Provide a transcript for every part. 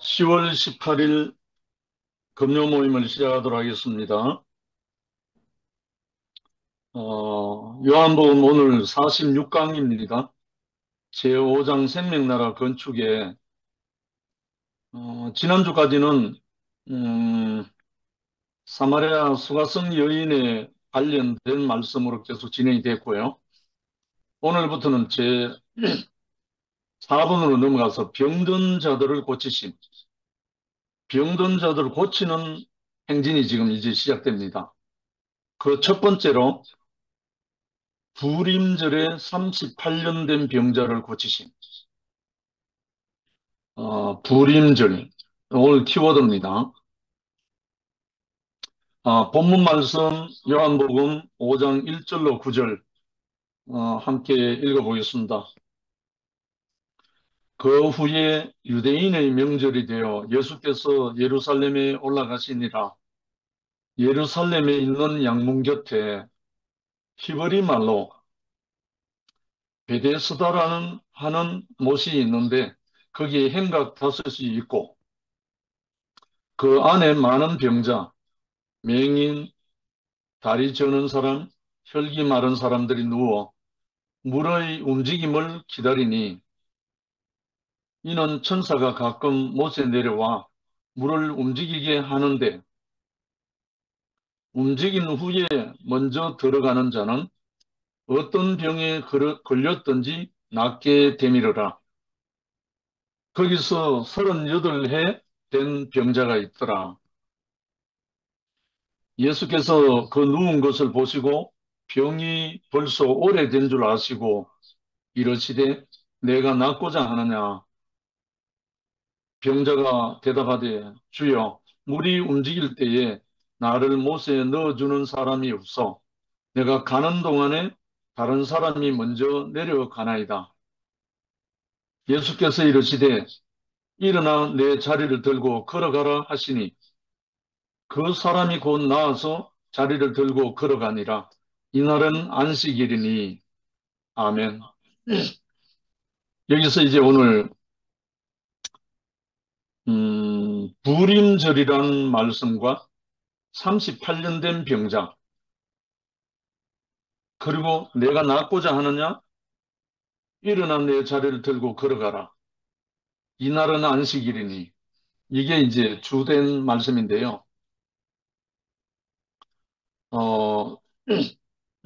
10월 18일 금요 모임을 시작하도록 하겠습니다. 요한복음 오늘 46강입니다. 제5장 생명나라 건축에, 지난주까지는, 음, 사마리아 수가성 여인에 관련된 말씀으로 계속 진행이 됐고요. 오늘부터는 제4번으로 넘어가서 병든 자들을 고치심, 병든 자들을 고치는 행진이 지금 이제 시작됩니다. 그 첫 번째로 불임절에 38년 된 병자를 고치신, 불임절, 오늘 키워드입니다. 본문 말씀 요한복음 5장 1절로 9절 함께 읽어보겠습니다. 그 후에 유대인의 명절이 되어 예수께서 예루살렘에 올라가시니라. 예루살렘에 있는 양문 곁에 히브리 말로 베데스다라는 하는 못이 있는데 거기에 행각 다섯이 있고 그 안에 많은 병자, 맹인, 다리 저는 사람, 혈기 마른 사람들이 누워 물의 움직임을 기다리니 이는 천사가 가끔 못에 내려와 물을 움직이게 하는데 움직인 후에 먼저 들어가는 자는 어떤 병에 걸렸든지 낫게 되미르라. 거기서 38해 된 병자가 있더라. 예수께서 그 누운 것을 보시고 병이 벌써 오래된 줄 아시고 이르시되 내가 낫고자 하느냐. 병자가 대답하되 주여 물이 움직일 때에 나를 못에 넣어주는 사람이 없어 내가 가는 동안에 다른 사람이 먼저 내려가나이다. 예수께서 이르시되 일어나 내 자리를 들고 걸어가라 하시니 그 사람이 곧 나와서 자리를 들고 걸어가니라. 이날은 안식일이니. 아멘. 여기서 이제 오늘 불임절이라는 말씀과 38년 된 병자, 그리고 내가 낫고자 하느냐? 일어나 내 자리를 들고 걸어가라. 이날은 안식일이니. 이게 이제 주된 말씀인데요. 어,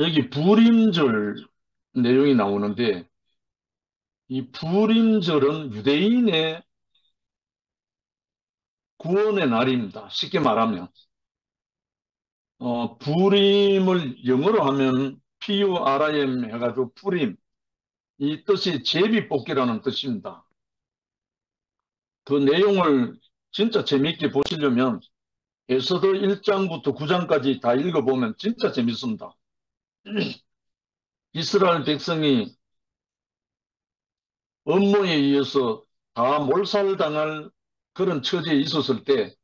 여기 불임절 내용이 나오는데, 이 불임절은 유대인의 구원의 날입니다. 쉽게 말하면. 불임을 영어로 하면 PURIM 해가지고 불임. 이 뜻이 제비뽑기라는 뜻입니다. 그 내용을 진짜 재미있게 보시려면 에서도 1장부터 9장까지 다 읽어보면 진짜 재밌습니다. 이스라엘 백성이 음모에 의해서 다 몰살당할 그런 처지에 있었을 때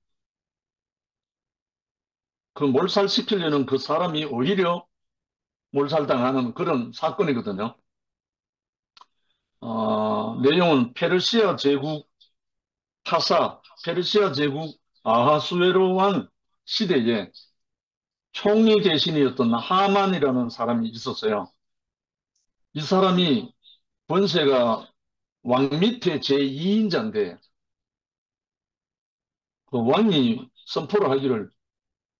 그 몰살시키려는 그 사람이 오히려 몰살당하는 그런 사건이거든요. 내용은 페르시아 제국 페르시아 제국 아하수에로 왕 시대에 총리 대신이었던 하만이라는 사람이 있었어요. 이 사람이 권세가 왕 밑에 제2인자인데 그 왕이 선포를 하기를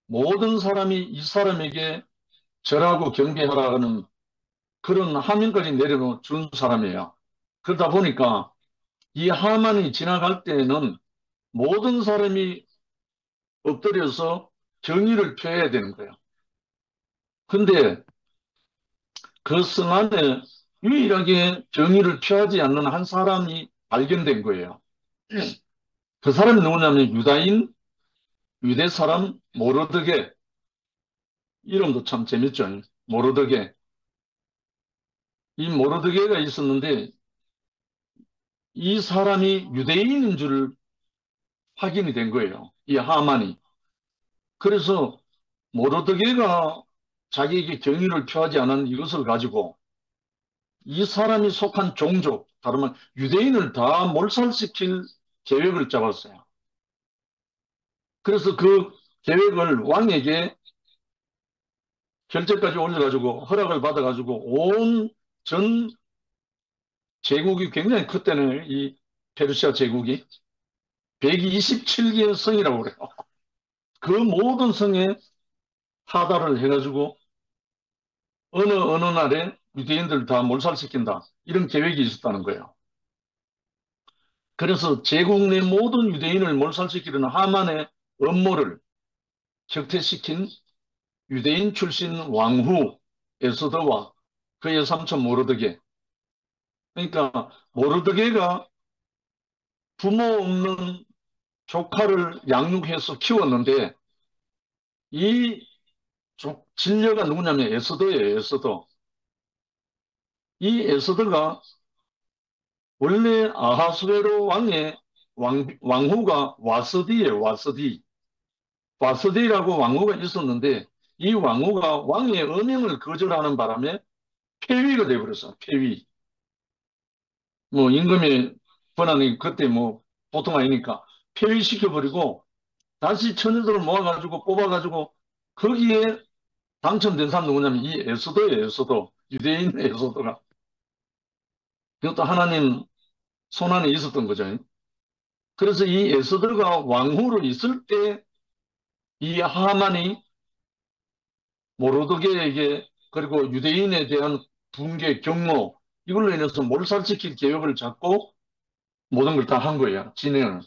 모든 사람이 이 사람에게 절하고 경배하라는 그런 하명까지 내려준 사람이에요. 그러다 보니까 이 하만이 지나갈 때에는 모든 사람이 엎드려서 경의를 표해야 되는 거예요. 근데 그 성 안에 유일하게 경의를 표하지 않는 한 사람이 발견된 거예요. 그 사람이 누구냐면 유대 사람 모르드게. 이름도 참 재밌죠. 모르드게. 이 모르드게가 있었는데 이 사람이 유대인인 줄 확인이 된 거예요. 이 하만이. 그래서 모르드게가 자기에게 경의를 표하지 않은 이것을 가지고 이 사람이 속한 종족, 다르면 유대인을 다 몰살시킬 계획을 잡았어요. 그래서 그 계획을 왕에게 결제까지 올려가지고 허락을 받아가지고 온 전 제국이 굉장히 컸다는 이 페르시아 제국이 127개의 성이라고 그래요. 그 모든 성에 하달을 해가지고 어느 날에 유대인들 다 몰살시킨다. 이런 계획이 있었다는 거예요. 그래서 제국 내 모든 유대인을 몰살시키려는 하만의 음모를 격퇴시킨 유대인 출신 왕후 에스더와 그의 삼촌 모르드게. 그러니까 모르드게가 부모 없는 조카를 양육해서 키웠는데 이 진녀가 누구냐면 에스더예요. 에스더. 이 에스더가 원래 아하수에로 왕의 왕후가 와스디예요. 와스디. 와스디라고 왕후가 있었는데 이 왕후가 왕의 엄명을 거절하는 바람에 폐위가 돼버렸어. 폐위. 뭐 임금의 권한이 그때 뭐 보통 아니니까 폐위시켜버리고 다시 처녀들을 모아가지고 뽑아가지고 거기에 당첨된 사람 누구냐면 이 에스더예요. 에스더. 유대인 에스더가. 이것도 하나님 손안에 있었던 거죠. 그래서 이 에스더가 왕후로 있을 때 이 하만이 모르드게에게 그리고 유대인에 대한 붕괴, 경로 이걸로 인해서 몰살시킬 계획을 잡고 모든 걸 다 한 거예요. 진행을.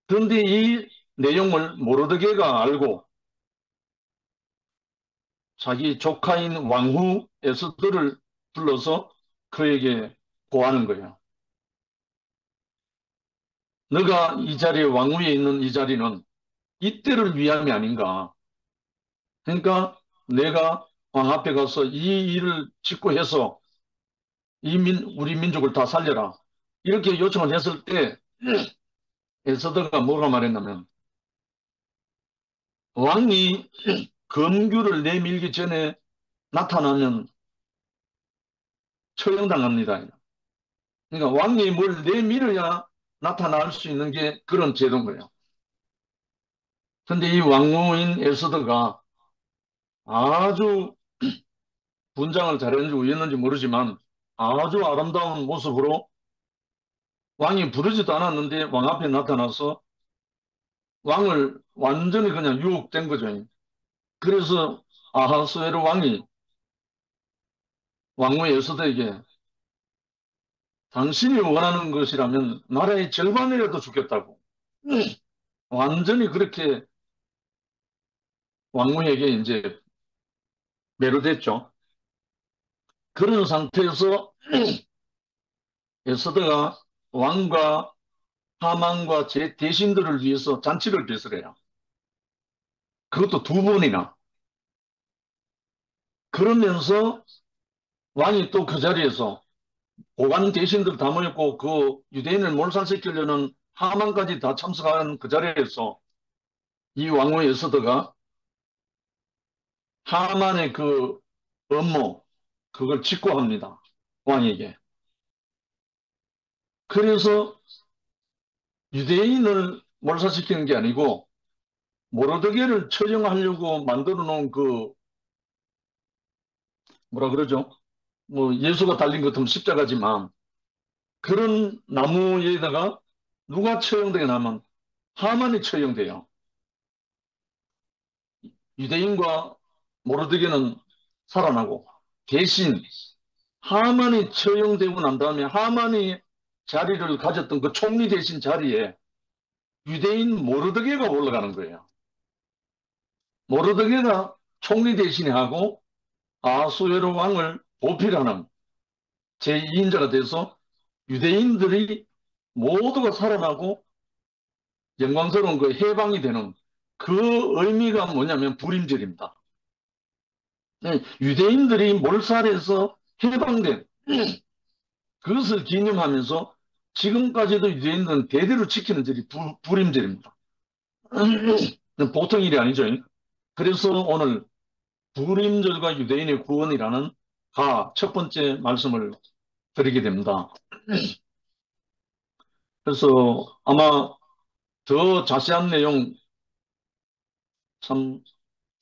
그런데 이 내용을 모르드게가 알고 자기 조카인 왕후 에스더를 불러서 그에게 고하는 거예요. 너가 이 자리에 왕위에 있는 이 자리는 이때를 위함이 아닌가. 그러니까 내가 왕 앞에 가서 이 일을 짓고 해서 우리 민족을 다 살려라. 이렇게 요청을 했을 때 에스더가 뭐가 말했냐면 왕이 검규를 내밀기 전에 나타나면 처형당합니다. 그러니까 왕이 뭘 내밀어야 나타날 수 있는 게 그런 제도인 거예요. 근데 이 왕후인 에스더가 아주 분장을 잘했는지 우였는지 모르지만 아주 아름다운 모습으로 왕이 부르지도 않았는데 왕 앞에 나타나서 왕을 완전히 그냥 유혹된 거죠. 그래서 아하스웨로 왕이 왕후 에스더에게 당신이 원하는 것이라면 나라의 절반이라도 주겠다고 완전히 그렇게 왕후에게 이제 매료됐죠. 그런 상태에서 에스더가 왕과 하만과 제 대신들을 위해서 잔치를 베풀어요. 그것도 두 번이나. 그러면서 왕이 또 그 자리에서 고관 대신들 다 모였고 그 유대인을 몰살시키려는 하만까지 다 참석한 그 자리에서 이 왕후 에스더가 하만의 그 업무 그걸 직고합니다. 왕에게. 그래서 유대인을 몰살시키는 게 아니고 모르드게를 처형하려고 만들어 놓은 그 뭐라 그러죠? 뭐 예수가 달린 것 같으면 십자가지만 그런 나무에다가 누가 처형되게 나면 하만이 처형돼요. 유대인과 모르드게는 살아나고 대신 하만이 처형되고 난 다음에 하만이 자리를 가졌던 그 총리 대신 자리에 유대인 모르드게가 올라가는 거예요. 모르드게가 총리 대신에 하고 아수에로 왕을 보필하는 제2인자가 돼서 유대인들이 모두가 살아나고 영광스러운 그 해방이 되는 그 의미가 뭐냐면 불임절입니다. 유대인들이 몰살해서 해방된 그것을 기념하면서 지금까지도 유대인들은 대대로 지키는 절이 불임절입니다. 보통 일이 아니죠. 그래서 오늘 불임절과 유대인의 구원이라는 첫 번째 말씀을 드리게 됩니다. 그래서 아마 더 자세한 내용, 참,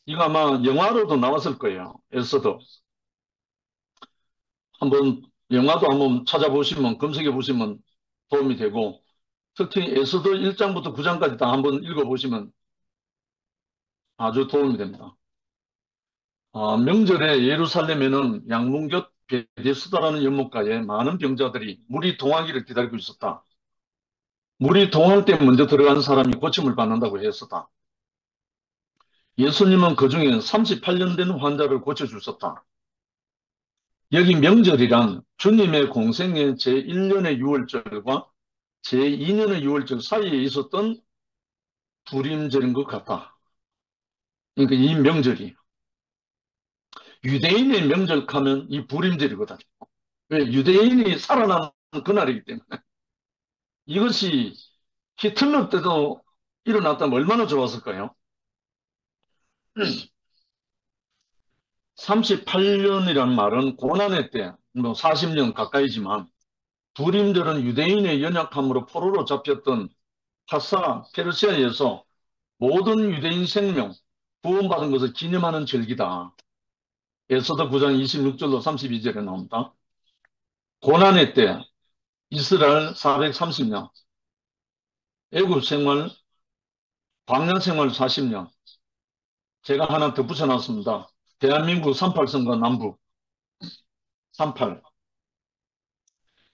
이거 아마 영화로도 나왔을 거예요. 에서도. 한번, 영화도 한번 찾아보시면, 검색해 보시면 도움이 되고, 특히 에서도 1장부터 9장까지 다 한번 읽어보시면 아주 도움이 됩니다. 명절에 예루살렘에는 양문곁 베데스다라는 연못가에 많은 병자들이 물이 동하기를 기다리고 있었다. 물이 동할 때 먼저 들어간 사람이 고침을 받는다고 했었다. 예수님은 그중에 38년 된 환자를 고쳐주셨다. 여기 명절이란 주님의 공생의 제1년의 유월절과 제2년의 유월절 사이에 있었던 불임절인 것 같다. 그러니까 이 명절이 유대인의 명절 하면 이 불임절이거든. 왜? 유대인이 살아나는 그날이기 때문에. 이것이 히틀러 때도 일어났다면 얼마나 좋았을까요? 38년이란 말은 고난의 때, 뭐 40년 가까이지만 불임절은 유대인의 연약함으로 포로로 잡혔던 파사 페르시아에서 모든 유대인 생명 구원받은 것을 기념하는 절기다. 에스더 9장 26절로 32절에 나옵니다. 고난의 때 이스라엘 430년, 애굽 생활, 광야 생활 40년, 제가 하나 더 붙여놨습니다. 대한민국 38선거 남부 38.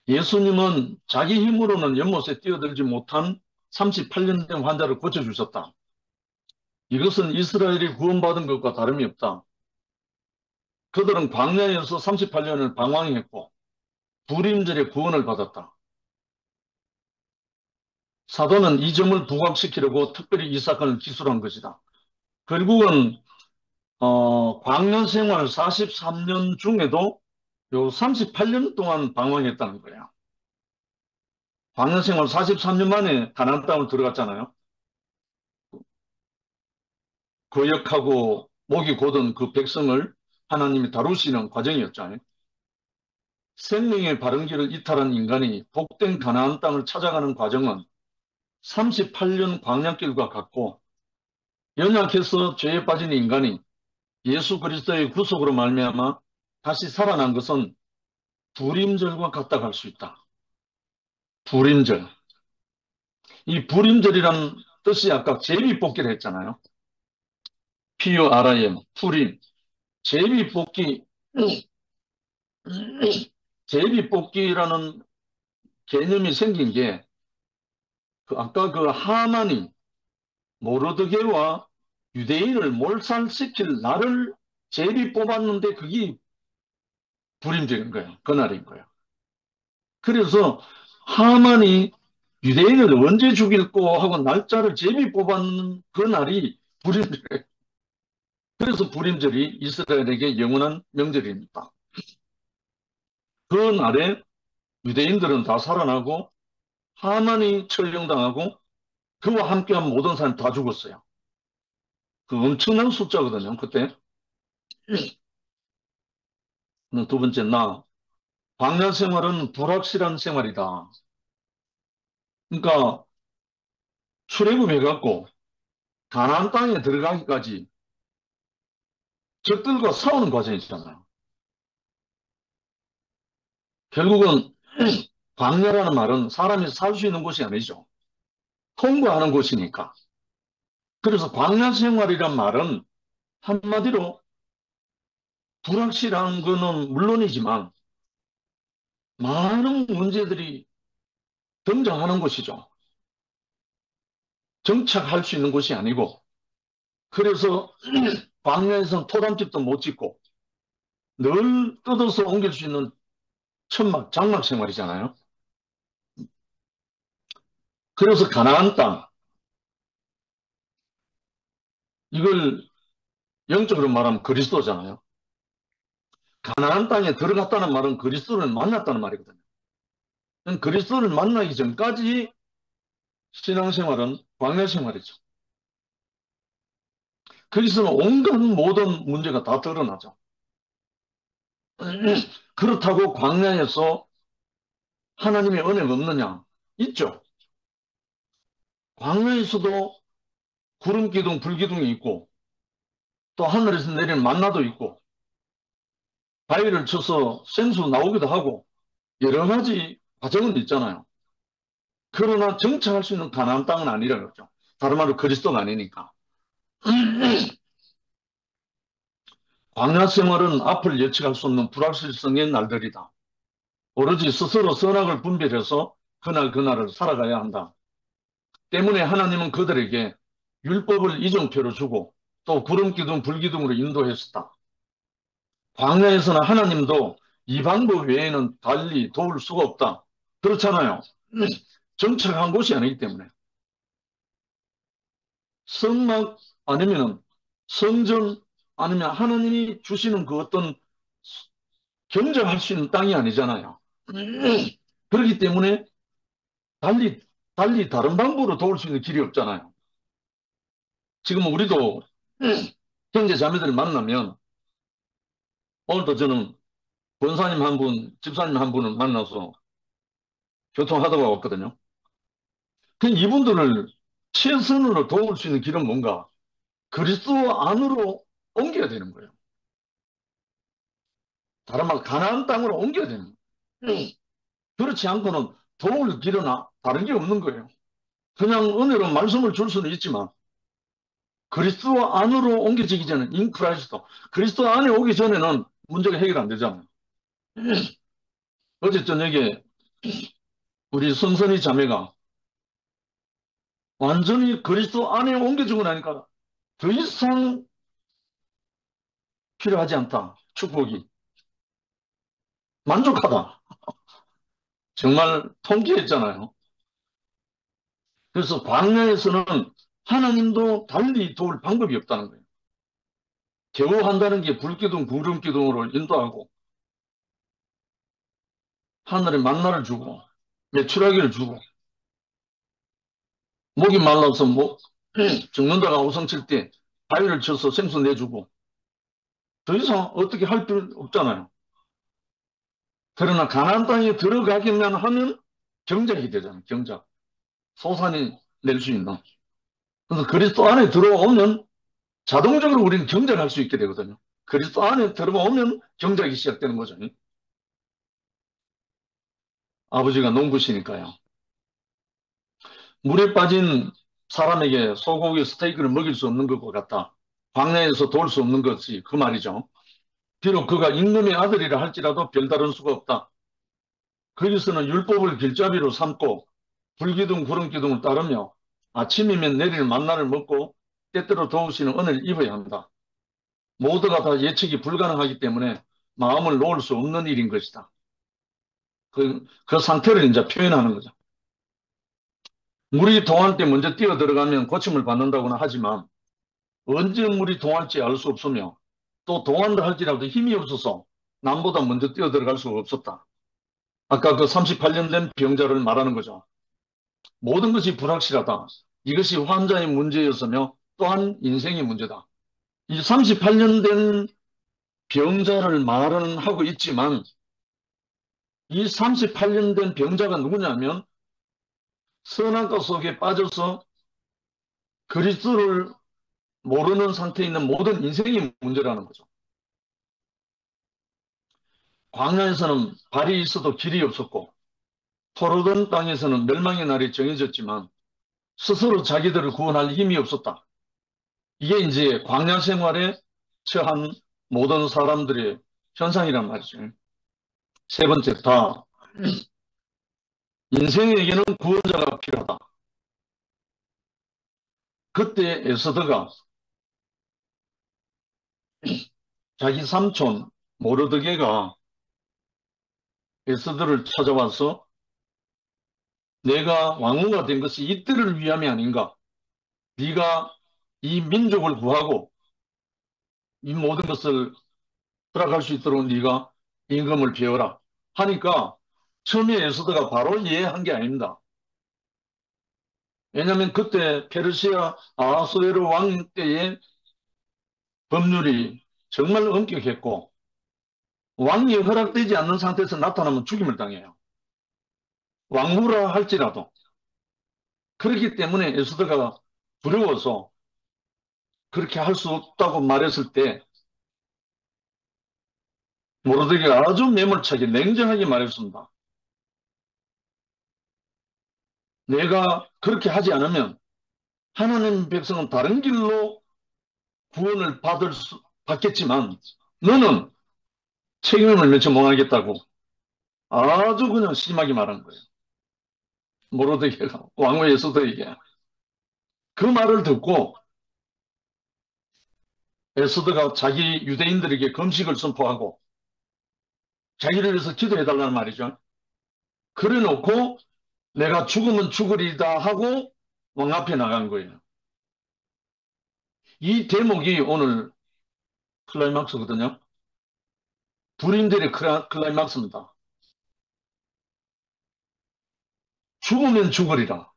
예수님은 자기 힘으로는 연못에 뛰어들지 못한 38년 된 환자를 고쳐주셨다. 이것은 이스라엘이 구원받은 것과 다름이 없다. 그들은 광야에서 38년을 방황했고 불임절에 구원을 받았다. 사도는 이 점을 부각시키려고 특별히 이 사건을 기술한 것이다. 결국은 광야 생활 43년 중에도 요 38년 동안 방황했다는 거야. 광야 생활 43년 만에 가나안 땅을 들어갔잖아요. 거역하고 목이 곧은 그 백성을 하나님이 다루시는 과정이었잖아요. 생명의 바른 길을 이탈한 인간이 복된 가나안 땅을 찾아가는 과정은 38년 광야길과 같고 연약해서 죄에 빠진 인간이 예수 그리스도의 구속으로 말미암아 다시 살아난 것은 불임절과 같다고 할 수 있다. 불임절. 이 불임절이라는 뜻이 아까 제비뽑기를 했잖아요. PURIM, 불임. 제비뽑기, 제비뽑기라는 개념이 생긴 게 아까 그 하만이 모르드게와 유대인을 몰살시킬 날을 제비 뽑았는데 그게 불임절인 거예요. 그날인 거예요. 그래서 하만이 유대인을 언제 죽일고 하고 날짜를 제비 뽑았는 그 날이 불임절이에요. 그래서 불임절이 이스라엘에게 영원한 명절입니다. 그 날에 유대인들은 다 살아나고 하만이 처형당하고 그와 함께한 모든 사람이 다 죽었어요. 그 엄청난 숫자거든요. 그때. 두 번째, 광야 생활은 불확실한 생활이다. 그러니까 출애굽해갖고 가나안 땅에 들어가기까지 적들과 싸우는 과정이잖아요. 결국은 광야라는 말은 사람이 살 수 있는 곳이 아니죠. 통과하는 곳이니까. 그래서 광야 생활이란 말은 한마디로 불확실한 거는 물론이지만 많은 문제들이 등장하는 곳이죠. 정착할 수 있는 곳이 아니고 그래서 광야에서는 토담집도 못 짓고 늘 뜯어서 옮길 수 있는 천막, 장막 생활이잖아요. 그래서 가나안 땅, 이걸 영적으로 말하면 그리스도잖아요. 가나안 땅에 들어갔다는 말은 그리스도를 만났다는 말이거든요. 그리스도를 만나기 전까지 신앙생활은 광야 생활이죠. 거기서는 온갖 모든 문제가 다 드러나죠. 그렇다고 광야에서 하나님의 은혜가 없느냐? 있죠. 광야에서도 구름 기둥, 불 기둥이 있고 또 하늘에서 내리는 만나도 있고 바위를 쳐서 생수 나오기도 하고 여러 가지 과정은 있잖아요. 그러나 정착할 수 있는 가나안 땅은 아니라 그러죠. 다른 말로 그리스도가 아니니까. 광야 생활은 앞을 예측할 수 없는 불확실성의 날들이다. 오로지 스스로 선악을 분별해서 그날 그날을 살아가야 한다. 때문에 하나님은 그들에게 율법을 이정표로 주고 또 구름 기둥, 불 기둥으로 인도했었다. 광야에서는 하나님도 이 방법 외에는 달리 도울 수가 없다. 그렇잖아요. 정착한 곳이 아니기 때문에. 성막 아니면 성전 아니면 하나님이 주시는 그 어떤 경작할 수 있는 땅이 아니잖아요. 그렇기 때문에 달리, 달리 다른 방법으로 도울 수 있는 길이 없잖아요. 지금 우리도 형제 자매들 만나면 오늘도 저는 권사님 한 분, 집사님 한 분을 만나서 교통하다가 왔거든요. 그 이분들을 최선으로 도울 수 있는 길은 뭔가 그리스도 안으로 옮겨야 되는 거예요. 다른 말 가나안 땅으로 옮겨야 되는 거예요. 그렇지 않고는 도울 길은 다른 게 없는 거예요. 그냥 은혜로 말씀을 줄 수는 있지만 그리스도 안으로 옮겨지기 전에 인크라이스도 그리스도 안에 오기 전에는 문제가 해결 안 되잖아요. 어제 저녁에 우리 성선이 자매가 완전히 그리스도 안에 옮겨지고 나니까 더 이상 필요하지 않다. 축복이. 만족하다. 정말 통쾌했잖아요. 그래서 광야에서는 하나님도 달리 도울 방법이 없다는 거예요. 겨우 한다는 게 불기둥, 구름기둥으로 인도하고 하늘에 만나를 주고 메추라기를 주고 목이 말라서 죽는다가 우성칠 때 바위를 쳐서 생수 내주고 더 이상 어떻게 할 필요 없잖아요. 그러나 가나안 땅에 들어가기만 하면 경작이 되잖아요. 경작. 소산이 낼 수 있는. 그래서 그리스도 안에 들어오면 자동적으로 우리는 경작할 수 있게 되거든요. 그리스도 안에 들어오면 경작이 시작되는 거죠. 아버지가 농부시니까요. 물에 빠진 사람에게 소고기 스테이크를 먹일 수 없는 것과 같다. 광야에서 도울 수 없는 것이 그 말이죠. 비록 그가 임금의 아들이라 할지라도 별다른 수가 없다. 거기서는 율법을 길잡이로 삼고 불기둥 구름기둥을 따르며 아침이면 내릴 만나를 먹고 때때로 도우시는 은혜를 입어야 한다. 모두가 다 예측이 불가능하기 때문에 마음을 놓을 수 없는 일인 것이다. 그 상태를 이제 표현하는 거죠. 물이 동할 때 먼저 뛰어 들어가면 고침을 받는다고는 하지만 언제 물이 동할지 알 수 없으며 또 동한다 할지라도 힘이 없어서 남보다 먼저 뛰어 들어갈 수가 없었다. 아까 그 38년 된 병자를 말하는 거죠. 모든 것이 불확실하다. 이것이 환자의 문제였으며 또한 인생의 문제다. 이 38년 된 병자를 말은 하고 있지만 이 38년 된 병자가 누구냐면 선악과 속에 빠져서 그리스도를 모르는 상태에 있는 모든 인생의 문제라는 거죠. 광야에서는 발이 있어도 길이 없었고 포로던 땅에서는 멸망의 날이 정해졌지만 스스로 자기들을 구원할 힘이 없었다. 이게 이제 광야 생활에 처한 모든 사람들의 현상이란 말이죠. 세 번째, 다 인생에게는 구원자가 필요하다. 그때 에스더가 자기 삼촌 모르드게가 에스더를 찾아와서 내가 왕후가 된 것이 이때를 위함이 아닌가? 네가 이 민족을 구하고 이 모든 것을 허락할 수 있도록 네가 임금을 비워라 하니까 처음에 에스더가 바로 이해한 게 아닙니다. 왜냐하면 그때 페르시아 아하수에로 왕 때의 법률이 정말 엄격했고 왕이 허락되지 않는 상태에서 나타나면 죽임을 당해요. 왕후라 할지라도. 그렇기 때문에 에스더가 두려워서 그렇게 할 수 없다고 말했을 때 모르드게가 아주 매몰차게 냉정하게 말했습니다. 내가 그렇게 하지 않으면 하나님 백성은 다른 길로 구원을 받겠지만 너는 책임을 맺지 못하겠다고 아주 그냥 심하게 말한 거예요. 모르드게가 왕후 에스더에게. 그 말을 듣고 에스더가 자기 유대인들에게 금식을 선포하고 자기를 위해서 기도해달라는 말이죠. 그래 놓고 내가 죽으면 죽으리다 하고 왕 앞에 나간 거예요. 이 대목이 오늘 클라이막스거든요. 불임들의 클라이막스입니다. 죽으면 죽으리라.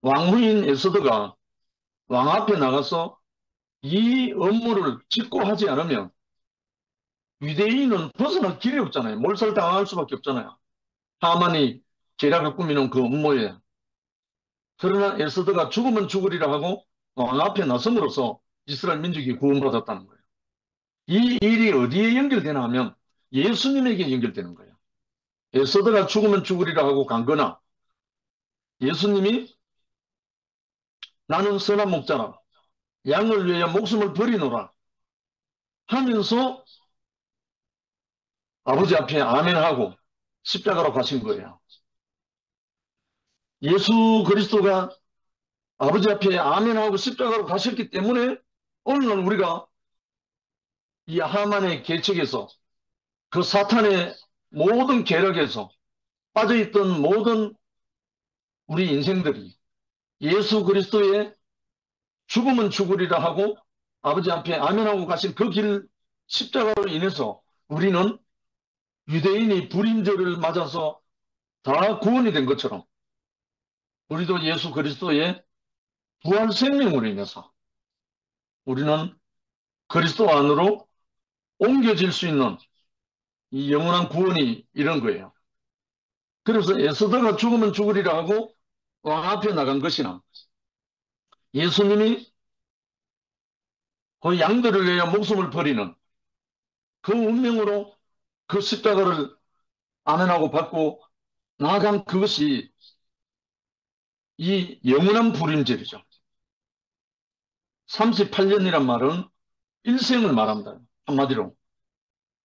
왕후인 에스더가 왕 앞에 나가서 이 업무를 짓고 하지 않으면 유대인은 벗어날 길이 없잖아요. 몰살당할 수밖에 없잖아요. 하만이 계략을 꾸미는 그 업무에. 그러나 에스더가 죽으면 죽으리라 하고 왕 앞에 나섬으로써 이스라엘 민족이 구원받았다는 거예요. 이 일이 어디에 연결되나 하면 예수님에게 연결되는 거예요. 에스더가 죽으면 죽으리라 하고 간 거나 예수님이 나는 선한 목자라 양을 위하여 목숨을 버리노라 하면서 아버지 앞에 아멘하고 십자가로 가신 거예요. 예수 그리스도가 아버지 앞에 아멘하고 십자가로 가셨기 때문에 오늘날 우리가 이 하만의 계책에서 그 사탄의 모든 계략에서 빠져있던 모든 우리 인생들이 예수 그리스도의 죽으면 죽으리라 하고 아버지 앞에 아멘하고 가신 그 길 십자가로 인해서 우리는 유대인이 불임절을 맞아서 다 구원이 된 것처럼 우리도 예수 그리스도의 부활 생명으로 인해서 우리는 그리스도 안으로 옮겨질 수 있는 이 영원한 구원이 이런 거예요. 그래서 에스더가 죽으면 죽으리라 하고 왕 앞에 나간 것이나 예수님이 그 양들을 위하여 목숨을 버리는 그 운명으로 그 십자가를 아멘하고 받고 나아간 그것이 이 영원한 불임절이죠. 38년이란 말은 일생을 말합니다. 한마디로.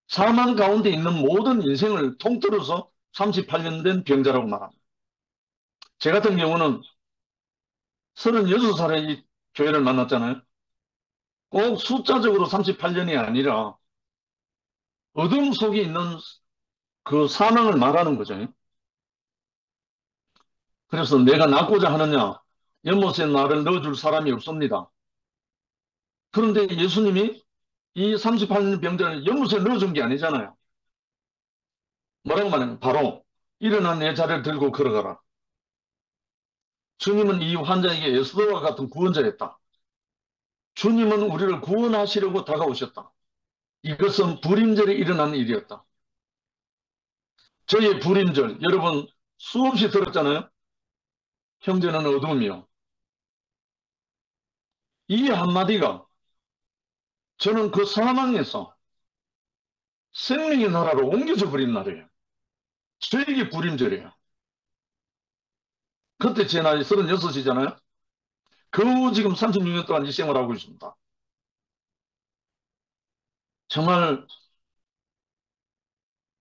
사망 가운데 있는 모든 인생을 통틀어서 38년 된 병자라고 말합니다. 제 같은 경우는 36살에 이 교회를 만났잖아요. 꼭 숫자적으로 38년이 아니라 어둠 속에 있는 그 사망을 말하는 거죠. 그래서 내가 낫고자 하느냐, 연못에 나를 넣어줄 사람이 없습니다. 그런데 예수님이 이 38년 병자를 연못에 넣어준 게 아니잖아요. 뭐라고 말하면 바로 일어나 내 자리를 들고 걸어가라. 주님은 이 환자에게 에스더와 같은 구원자였다. 주님은 우리를 구원하시려고 다가오셨다. 이것은 불임절에 일어난 일이었다. 저의 불임절, 여러분 수없이 들었잖아요. 형제는 어둠이요. 이 한마디가 저는 그 사망에서 생명의 나라로 옮겨져 버린 날이에요. 저에게 불임절이에요. 그때 제 나이 36이잖아요. 겨우 지금 36년 동안 이 생활하고 있습니다. 정말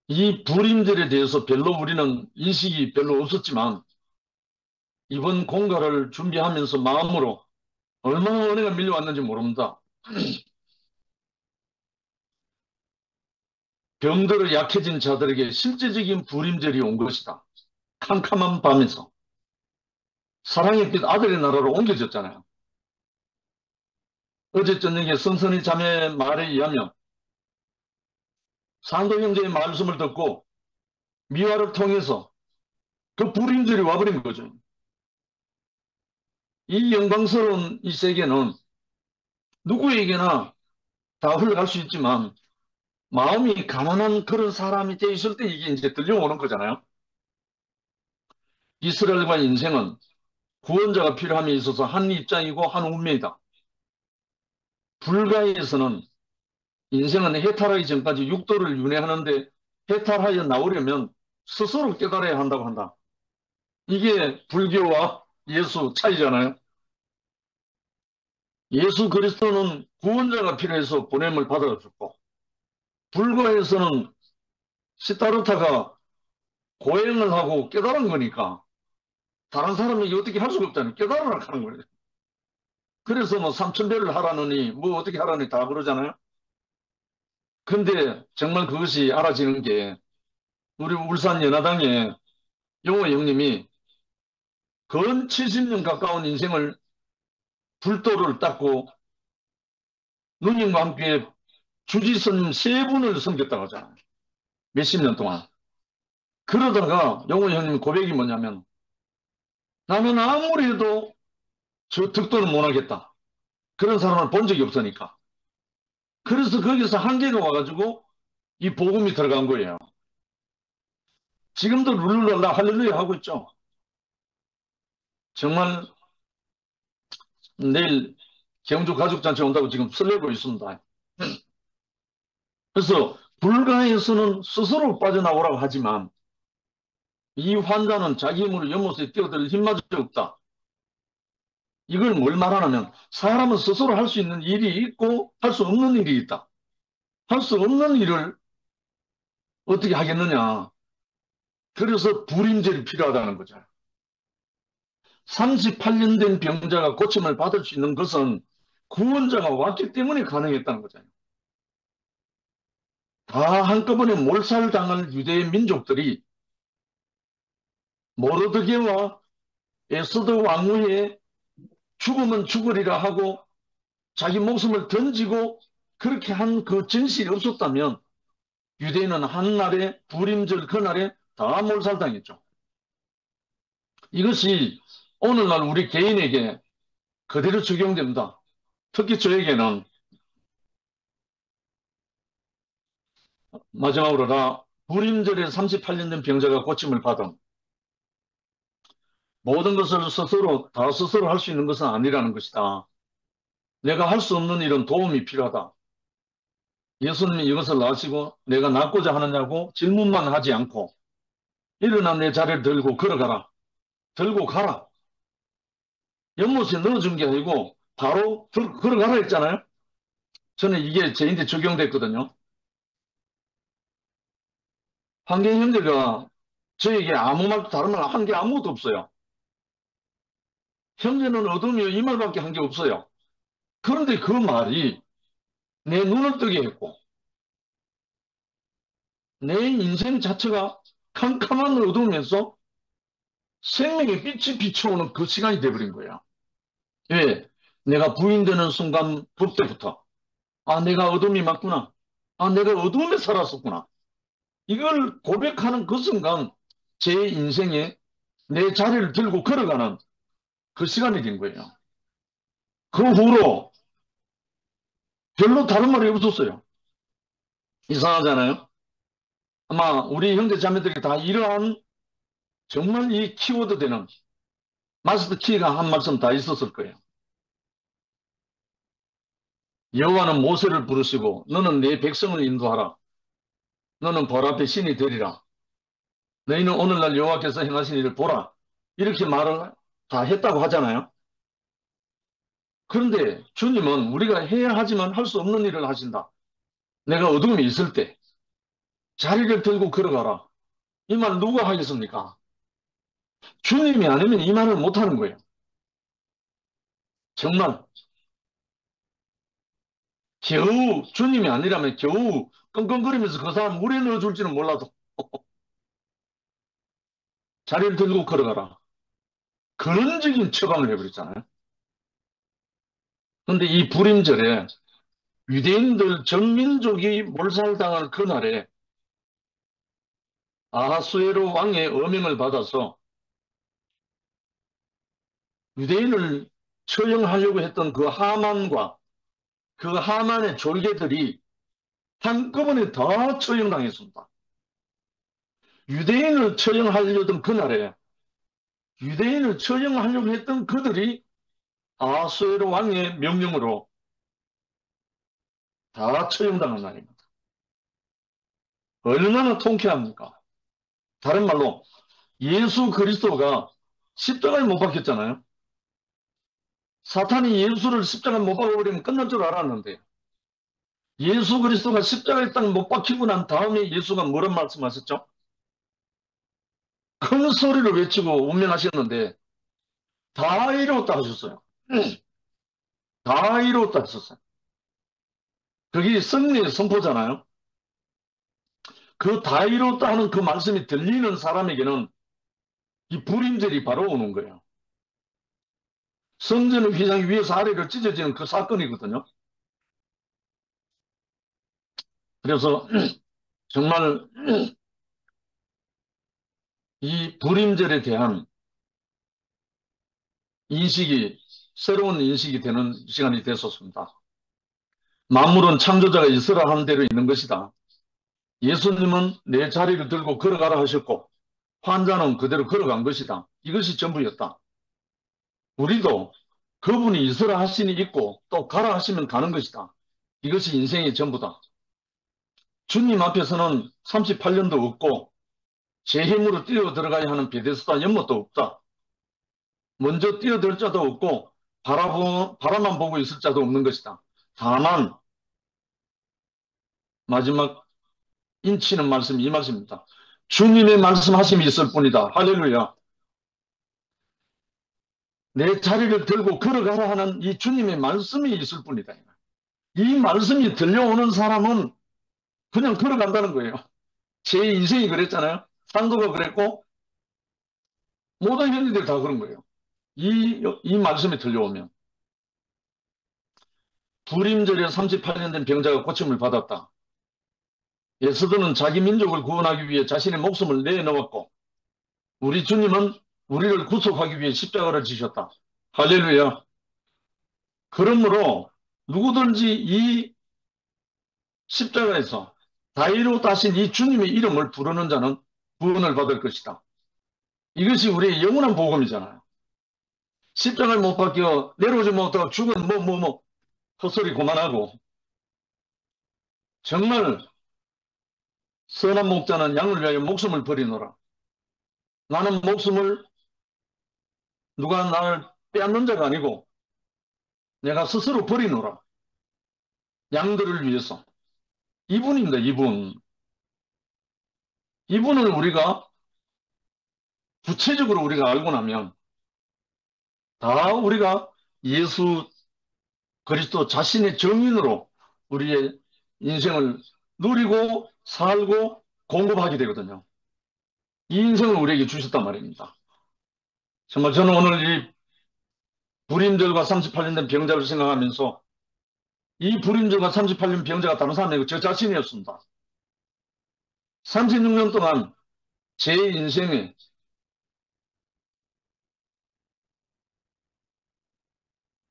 이 불임절에 대해서 별로 우리는 인식이 별로 없었지만 이번 공가를 준비하면서 마음으로 얼마나 은혜가 밀려왔는지 모릅니다. 병들어 약해진 자들에게 실제적인 불임절이 온 것이다. 캄캄한 밤에서 사랑의 빛 아들의 나라로 옮겨졌잖아요. 어제 저녁에 선선이 자매 말에 의하면 상도 형제의 말씀을 듣고 미화를 통해서 그 불임절이 와버린 거죠. 이 영광스러운 이 세계는 누구에게나 다 흘러갈 수 있지만 마음이 가난한 그런 사람이 돼 있을 때 이게 이제 들려오는 거잖아요. 이스라엘과 인생은 구원자가 필요함에 있어서 한 입장이고 한 운명이다. 불가에서는 인생은 해탈하기 전까지 육도를 윤회하는데 해탈하여 나오려면 스스로 깨달아야 한다고 한다. 이게 불교와 예수 차이잖아요. 예수 그리스도는 구원자가 필요해서 보냄을 받아줬고, 불교에서는 시타르타가 고행을 하고 깨달은 거니까 다른 사람이 어떻게 할 수가 없잖아요. 깨달으라 하는 거예요. 그래서 뭐 삼천배를 하라느니 뭐 어떻게 하라느니 다 그러잖아요. 근데 정말 그것이 알아지는 게 우리 울산 연화당에 용호 형님이 근 70년 가까운 인생을 불도를 닦고 누님과 함께 주지스님 세 분을 섬겼다고 하잖아요. 몇십 년 동안. 그러다가 용호 형님 고백이 뭐냐면 나는 아무리 해도 저 득도는 못하겠다. 그런 사람을 본 적이 없으니까. 그래서 거기서 한계가 와가지고 이 복음이 들어간 거예요. 지금도 룰루랄라 할렐루야 하고 있죠. 정말 내일 경주 가족잔치 온다고 지금 설레고 있습니다. 그래서 불가에서는 스스로 빠져나오라고 하지만 이 환자는 자기 힘으로 연못에 뛰어들 힘마저 없다. 이걸 뭘 말하냐면 사람은 스스로 할 수 있는 일이 있고 할 수 없는 일이 있다. 할 수 없는 일을 어떻게 하겠느냐. 그래서 불임절이 필요하다는 거죠. 38년 된 병자가 고침을 받을 수 있는 것은 구원자가 왔기 때문에 가능했다는 거잖아요. 다 한꺼번에 몰살당할 유대의 민족들이 모르드게와 에스더 왕후의 죽으면 죽으리라 하고 자기 목숨을 던지고 그렇게 한 그 진실이 없었다면 유대인은 한날에 불임절 그날에 다 몰살당했죠. 이것이 오늘날 우리 개인에게 그대로 적용됩니다. 특히 저에게는 마지막으로 나 불임절에 38년 된 병자가 고침을 받은 모든 것을 스스로 다 스스로 할 수 있는 것은 아니라는 것이다. 내가 할 수 없는 일은 도움이 필요하다. 예수님이 이것을 아시고 내가 낫고자 하느냐고 질문만 하지 않고 일어나 내 자리를 들고 걸어가라. 들고 가라. 연못에 넣어준 게 아니고 바로 걸어가라 했잖아요. 저는 이게 저한테 적용됐거든요. 환경 형제가 저에게 아무 말도 다른 말 한 게 아무것도 없어요. 형제는 어둠이요 이 말밖에 한 게 없어요. 그런데 그 말이 내 눈을 뜨게 했고 내 인생 자체가 캄캄한 어둠에서 생명의 빛이 비춰오는 그 시간이 돼버린 거야. 왜? 내가 부인되는 순간 그때부터 아 내가 어둠이 맞구나. 아 내가 어둠에 살았었구나. 이걸 고백하는 그 순간 제 인생에 내 자리를 들고 걸어가는 그 시간이 된 거예요. 그 후로 별로 다른 말이 없었어요. 이상하잖아요. 아마 우리 형제 자매들이 다 이러한 정말 이 키워드 되는 마스터 키가 한 말씀 다 있었을 거예요. 여호와는 모세를 부르시고 너는 내 백성을 인도하라. 너는 벌 앞에 신이 되리라. 너희는 오늘날 여호와께서 행하신 일을 보라. 이렇게 말을 다 했다고 하잖아요. 그런데 주님은 우리가 해야 하지만 할 수 없는 일을 하신다. 내가 어둠에 있을 때 자리를 들고 걸어가라. 이 말 누가 하겠습니까? 주님이 아니면 이 말을 못하는 거예요. 정말 겨우 주님이 아니라면 겨우 끙끙거리면서 그 사람 물에 넣어줄지는 몰라도 자리를 들고 걸어가라. 근원적인 처방을 해버렸잖아요. 그런데 이 불임절에 유대인들 전민족이 몰살당할 그날에 아하수에로 왕의 어명을 받아서 유대인을 처형하려고 했던 그 하만과 그 하만의 졸개들이 한꺼번에 다 처형당했습니다. 유대인을 처형하려던 그날에 유대인을 처형하려고 했던 그들이 아수에로 왕의 명령으로 다 처형당한 날입니다. 얼마나 통쾌합니까? 다른 말로 예수 그리스도가 십자가에 못 박혔잖아요. 사탄이 예수를 십자가에 못 박아버리면 끝날 줄 알았는데 예수 그리스도가 십자가에 딱 못 박히고 난 다음에 예수가 뭐란 말씀하셨죠? 큰 소리를 외치고 운명하셨는데 다 이루었다 하셨어요. 다 이루었다 하셨어요. 그게 승리의 선포잖아요. 그 다 이루었다 하는 그 말씀이 들리는 사람에게는 이 불임절이 바로 오는 거예요. 성전의 휘장이 위에서 아래로 찢어지는 그 사건이거든요. 그래서 정말 이 불임절에 대한 인식이 새로운 인식이 되는 시간이 됐었습니다. 만물은 창조자가 있으라 한 대로 있는 것이다. 예수님은 내 자리를 들고 걸어가라 하셨고 환자는 그대로 걸어간 것이다. 이것이 전부였다. 우리도 그분이 있으라 하시니 있고 또 가라 하시면 가는 것이다. 이것이 인생의 전부다. 주님 앞에서는 38년도 없고 제 힘으로 뛰어 들어가야 하는 베데스다 연못도 없다. 먼저 뛰어들 자도 없고 바라만 보고 있을 자도 없는 것이다. 다만 마지막 인치는 말씀이 이 말씀입니다. 주님의 말씀하심이 있을 뿐이다. 할렐루야. 내 자리를 들고 걸어가라 하는 이 주님의 말씀이 있을 뿐이다. 이 말씀이 들려오는 사람은 그냥 걸어간다는 거예요. 제 인생이 그랬잖아요. 상도가 그랬고 모든 현지들이 다 그런 거예요. 이 말씀이 들려오면 불임절에 38년 된 병자가 고침을 받았다. 예수들은 자기 민족을 구원하기 위해 자신의 목숨을 내놓았고 우리 주님은 우리를 구속하기 위해 십자가를 지셨다. 할렐루야. 그러므로 누구든지 이 십자가에서 다이로 다신 이 주님의 이름을 부르는 자는 구원을 받을 것이다. 이것이 우리의 영원한 복음이잖아요. 십자가를 못 박혀 내려오지 못하고 죽은 헛소리 그만하고 정말 선한 목자는 양을 위하여 목숨을 버리노라. 나는 목숨을 누가 나를 빼앗는 자가 아니고 내가 스스로 버리노라. 양들을 위해서. 이분입니다. 이분을 우리가 구체적으로 우리가 알고 나면 다 우리가 예수 그리스도 자신의 정인으로 우리의 인생을 누리고 살고 공급하게 되거든요. 이 인생을 우리에게 주셨단 말입니다. 정말 저는 오늘 이 불임절과 38년 된 병자를 생각하면서 이 불임절과 38년 병자가 다른 사람이 아니고 저 자신이었습니다. 36년 동안 제 인생에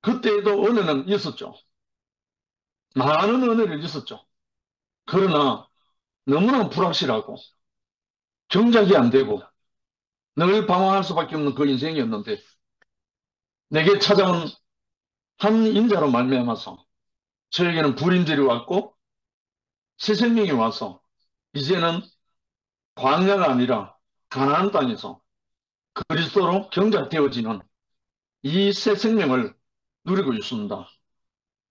그때에도 은혜는 있었죠. 많은 은혜를 있었죠. 그러나 너무나 불확실하고 경작이 안 되고 늘 방황할 수밖에 없는 그 인생이었는데 내게 찾아온 한 인자로 말미암아서 저에게는 불임절이 왔고 새 생명이 와서 이제는 광야가 아니라 가나안 땅에서 그리스도로 경작되어지는 이 새 생명을 누리고 있습니다.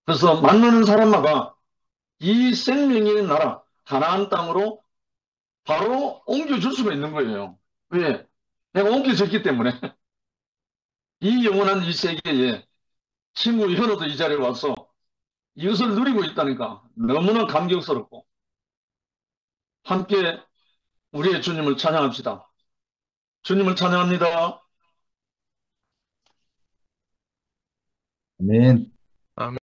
그래서 만나는 사람마다 이 생명의 나라 가나안 땅으로 바로 옮겨줄 수가 있는 거예요. 왜? 내가 옮겨졌기 때문에 이 영원한 이 세계에 친구 현우도 이 자리에 와서 이것을 누리고 있다니까 너무나 감격스럽고 함께 우리의 주님을 찬양합시다. 주님을 찬양합니다. 아멘. 아멘.